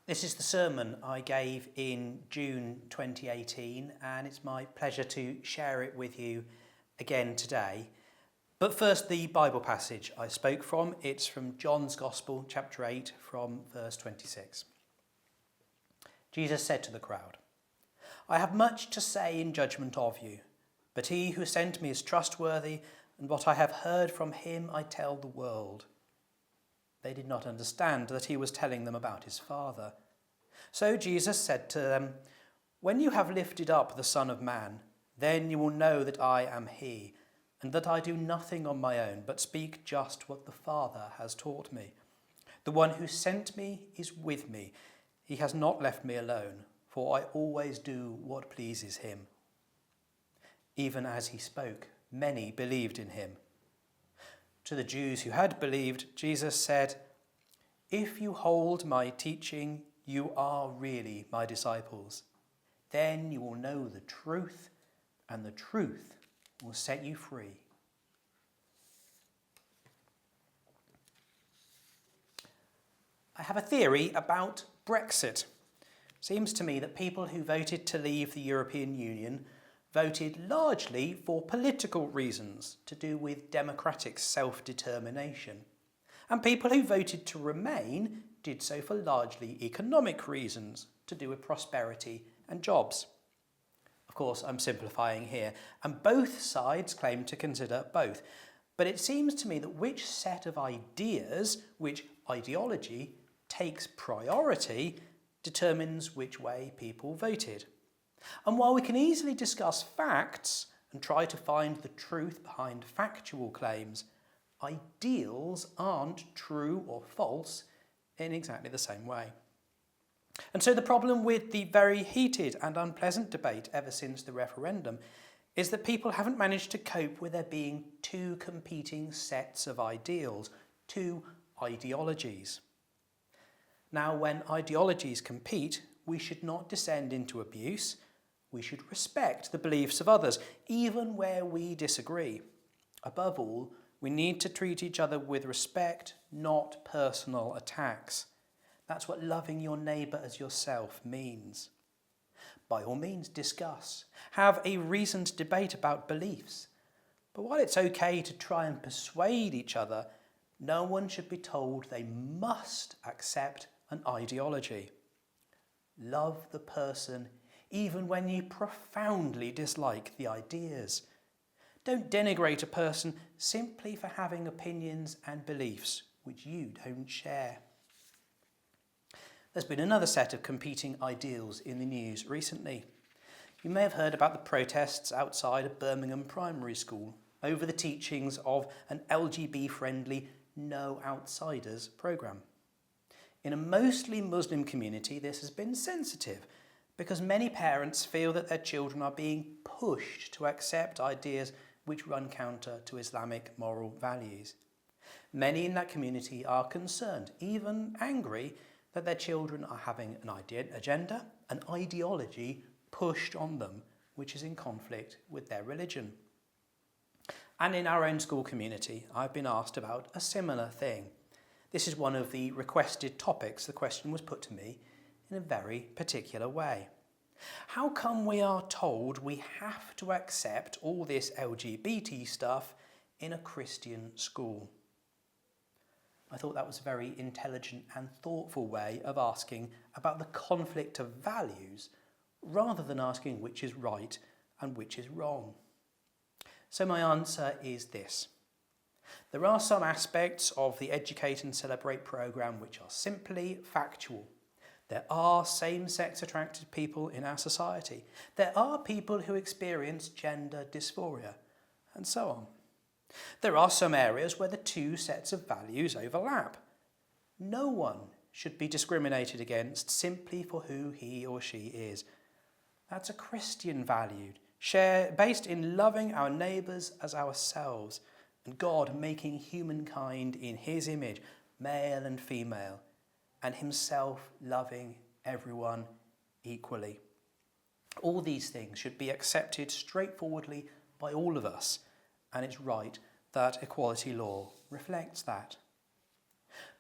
This is the sermon I gave in June 2018, and it's my pleasure to share it with you again today. But first, the Bible passage I spoke from. It's from John's Gospel, chapter 8, from verse 26. Jesus said to the crowd, "I have much to say in judgment of you, but he who sent me is trustworthy, and what I have heard from him I tell the world." They did not understand that he was telling them about his Father. So Jesus said to them, "When you have lifted up the Son of Man, then you will know that I am he, and that I do nothing on my own, but speak just what the Father has taught me. The one who sent me is with me. He has not left me alone, for I always do what pleases him." Even as he spoke, many believed in him. To the Jews who had believed, Jesus said, "If you hold my teaching, you are really my disciples. Then you will know the truth, and the truth will set you free." I have a theory about Brexit. Seems to me that people who voted to leave the European Union voted largely for political reasons to do with democratic self-determination. And people who voted to remain did so for largely economic reasons to do with prosperity and jobs. Of course, I'm simplifying here, and both sides claim to consider both. But it seems to me that which set of ideas, which ideology, takes priority determines which way people voted. And while we can easily discuss facts and try to find the truth behind factual claims, ideals aren't true or false in exactly the same way. And so the problem with the very heated and unpleasant debate ever since the referendum is that people haven't managed to cope with there being two competing sets of ideals, two ideologies. Now, when ideologies compete, we should not descend into abuse. We should respect the beliefs of others, even where we disagree. Above all, we need to treat each other with respect, not personal attacks. That's what loving your neighbour as yourself means. By all means, discuss. Have a reasoned debate about beliefs. But while it's okay to try and persuade each other, no one should be told they must accept an ideology. Love the person even when you profoundly dislike the ideas. Don't denigrate a person simply for having opinions and beliefs which you don't share. There's been another set of competing ideals in the news recently. You may have heard about the protests outside a Birmingham primary school over the teachings of an LGB-friendly No Outsiders programme. In a mostly Muslim community, this has been sensitive because many parents feel that their children are being pushed to accept ideas which run counter to Islamic moral values. Many in that community are concerned, even angry, that their children are having an agenda, an ideology pushed on them, which is in conflict with their religion. And in our own school community, I've been asked about a similar thing. This is one of the requested topics. The question was put to me in a very particular way. How come we are told we have to accept all this LGBT stuff in a Christian school? I thought that was a very intelligent and thoughtful way of asking about the conflict of values rather than asking which is right and which is wrong. So my answer is this. There are some aspects of the Educate and Celebrate programme which are simply factual. There are same-sex attracted people in our society. There are people who experience gender dysphoria, and so on. There are some areas where the two sets of values overlap. No one should be discriminated against simply for who he or she is. That's a Christian value, based in loving our neighbours as ourselves, and God making humankind in his image, male and female, and himself loving everyone equally. All these things should be accepted straightforwardly by all of us, and it's right that equality law reflects that.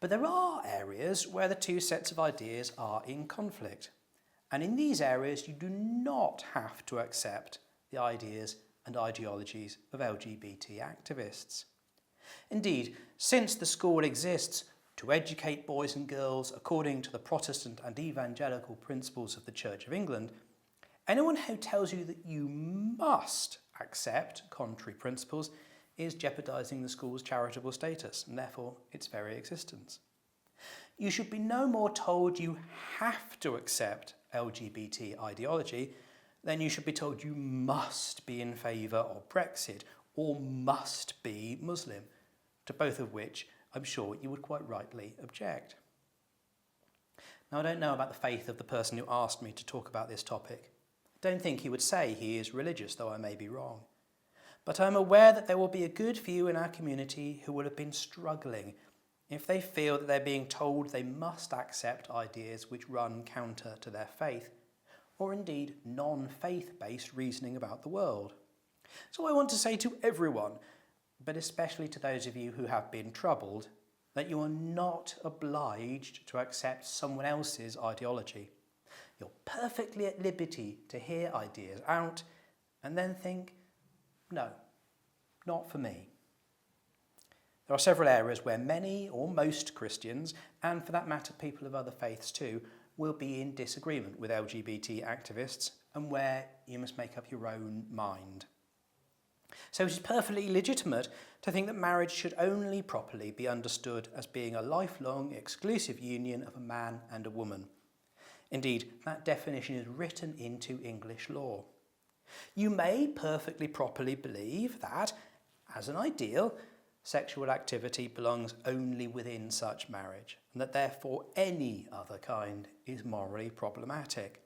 But there are areas where the two sets of ideas are in conflict. And in these areas, you do not have to accept the ideas and ideologies of LGBT activists. Indeed, since the school exists to educate boys and girls according to the Protestant and evangelical principles of the Church of England, anyone who tells you that you must accept contrary principles is jeopardising the school's charitable status and therefore its very existence. You should be no more told you have to accept LGBT ideology than you should be told you must be in favour of Brexit or must be Muslim, to both of which I'm sure you would quite rightly object. Now, I don't know about the faith of the person who asked me to talk about this topic. I don't think he would say he is religious, though I may be wrong. But I'm aware that there will be a good few in our community who will have been struggling if they feel that they're being told they must accept ideas which run counter to their faith, or indeed non-faith-based reasoning about the world. So I want to say to everyone, but especially to those of you who have been troubled, that you are not obliged to accept someone else's ideology. You're perfectly at liberty to hear ideas out and then think, no, not for me. There are several areas where many or most Christians, and for that matter people of other faiths too, will be in disagreement with LGBT activists and where you must make up your own mind. So it is perfectly legitimate to think that marriage should only properly be understood as being a lifelong exclusive union of a man and a woman. Indeed, that definition is written into English law. You may perfectly properly believe that, as an ideal, sexual activity belongs only within such marriage, and that therefore any other kind is morally problematic.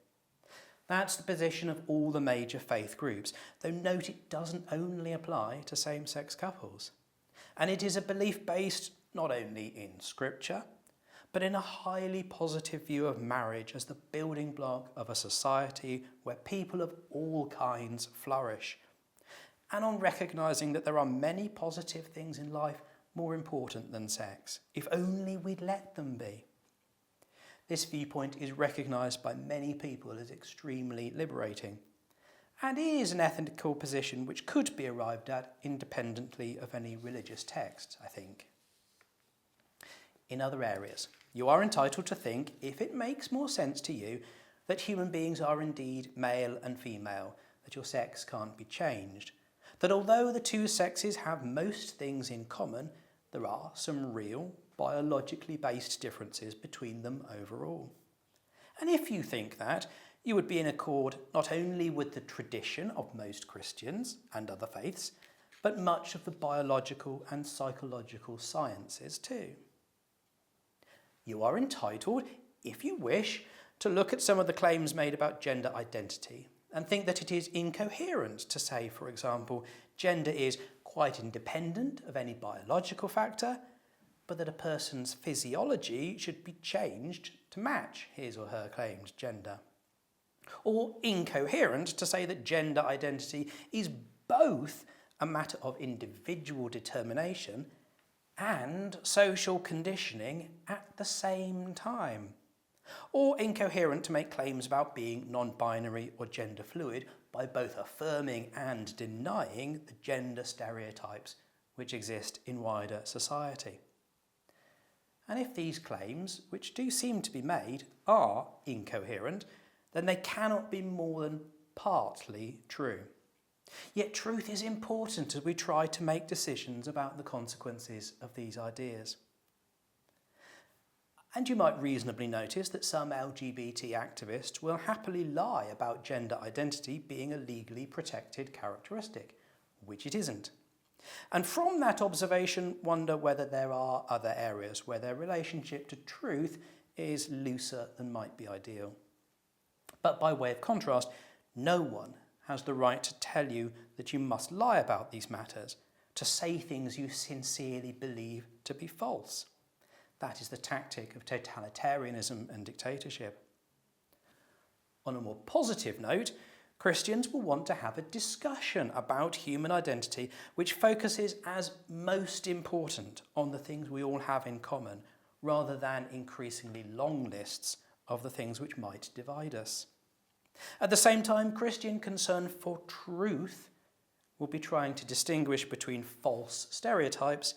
That's the position of all the major faith groups, though note it doesn't only apply to same-sex couples. And it is a belief based not only in scripture, but in a highly positive view of marriage as the building block of a society where people of all kinds flourish, and on recognising that there are many positive things in life more important than sex, if only we'd let them be. This viewpoint is recognised by many people as extremely liberating, and is an ethical position which could be arrived at independently of any religious text, I think. In other areas, you are entitled to think, if it makes more sense to you, that human beings are indeed male and female, that your sex can't be changed, that although the two sexes have most things in common, there are some real, biologically based differences between them overall. And if you think that, you would be in accord not only with the tradition of most Christians and other faiths, but much of the biological and psychological sciences too. You are entitled, if you wish, to look at some of the claims made about gender identity and think that it is incoherent to say, for example, gender is quite independent of any biological factor, but that a person's physiology should be changed to match his or her claimed gender. Or incoherent to say that gender identity is both a matter of individual determination and social conditioning at the same time. Or incoherent to make claims about being non-binary or gender fluid by both affirming and denying the gender stereotypes which exist in wider society. And if these claims, which do seem to be made, are incoherent, then they cannot be more than partly true. Yet truth is important as we try to make decisions about the consequences of these ideas. And you might reasonably notice that some LGBT activists will happily lie about gender identity being a legally protected characteristic, which it isn't. And from that observation, wonder whether there are other areas where their relationship to truth is looser than might be ideal. But by way of contrast, no one has the right to tell you that you must lie about these matters, to say things you sincerely believe to be false. That is the tactic of totalitarianism and dictatorship. On a more positive note, Christians will want to have a discussion about human identity which focuses as most important on the things we all have in common, rather than increasingly long lists of the things which might divide us. At the same time, Christian concern for truth will be trying to distinguish between false stereotypes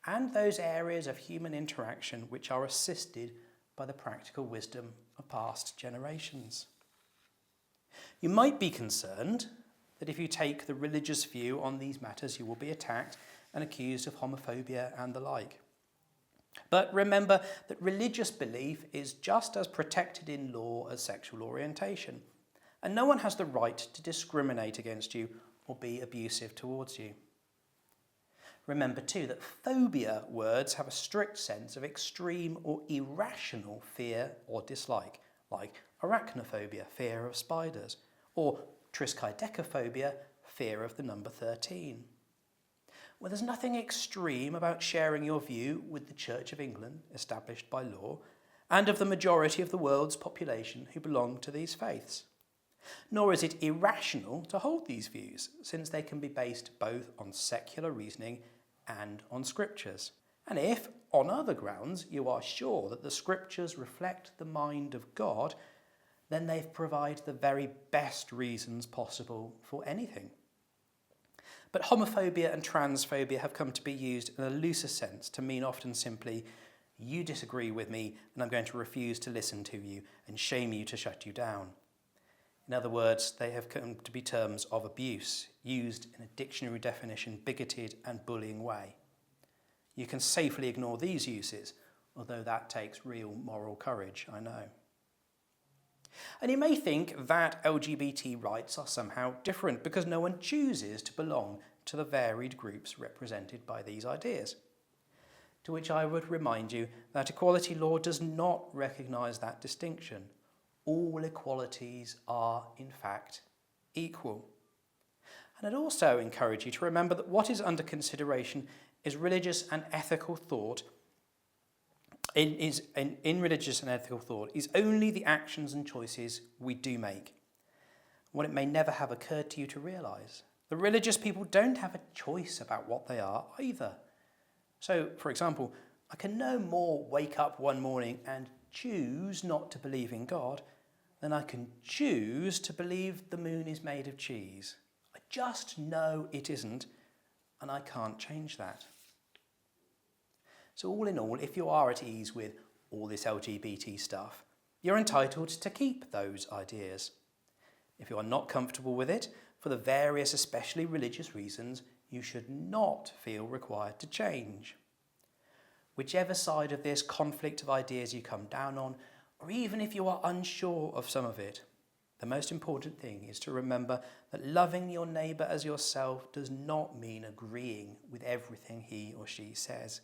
and those areas of human interaction which are assisted by the practical wisdom of past generations. You might be concerned that if you take the religious view on these matters, you will be attacked and accused of homophobia and the like. But remember that religious belief is just as protected in law as sexual orientation, and no one has the right to discriminate against you or be abusive towards you. Remember too that phobia words have a strict sense of extreme or irrational fear or dislike, like arachnophobia, fear of spiders, or triskaidekaphobia, fear of the number 13. Well, there's nothing extreme about sharing your view with the Church of England, established by law, and of the majority of the world's population who belong to these faiths. Nor is it irrational to hold these views, since they can be based both on secular reasoning and on scriptures. And if, on other grounds, you are sure that the scriptures reflect the mind of God, then they provide the very best reasons possible for anything. But homophobia and transphobia have come to be used in a looser sense to mean often simply, you disagree with me and I'm going to refuse to listen to you and shame you to shut you down. In other words, they have come to be terms of abuse, used in a dictionary definition, bigoted and bullying way. You can safely ignore these uses, although that takes real moral courage, I know. And you may think that LGBT rights are somehow different because no one chooses to belong to the varied groups represented by these ideas. To which I would remind you that equality law does not recognise that distinction. All equalities are, in fact, equal. And I'd also encourage you to remember that what is under consideration is religious and ethical thought. In religious and ethical thought is only the actions and choices we do make. What it may never have occurred to you to realise. The religious people don't have a choice about what they are either. So, for example, I can no more wake up one morning and choose not to believe in God than I can choose to believe the moon is made of cheese. I just know it isn't, and I can't change that. So all in all, if you are at ease with all this LGBT stuff, you're entitled to keep those ideas. If you are not comfortable with it, for the various especially religious reasons, you should not feel required to change. Whichever side of this conflict of ideas you come down on, or even if you are unsure of some of it, the most important thing is to remember that loving your neighbour as yourself does not mean agreeing with everything he or she says.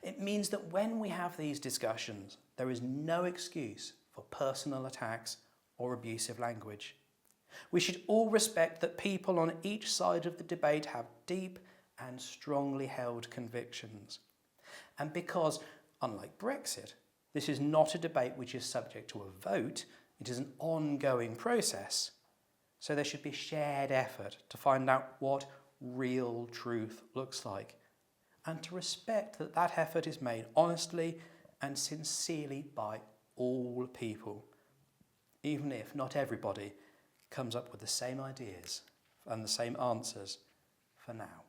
It means that when we have these discussions, there is no excuse for personal attacks or abusive language. We should all respect that people on each side of the debate have deep and strongly held convictions. And because, unlike Brexit, this is not a debate which is subject to a vote, it is an ongoing process. So there should be shared effort to find out what real truth looks like, and to respect that that effort is made honestly and sincerely by all people, even if not everybody comes up with the same ideas and the same answers for now.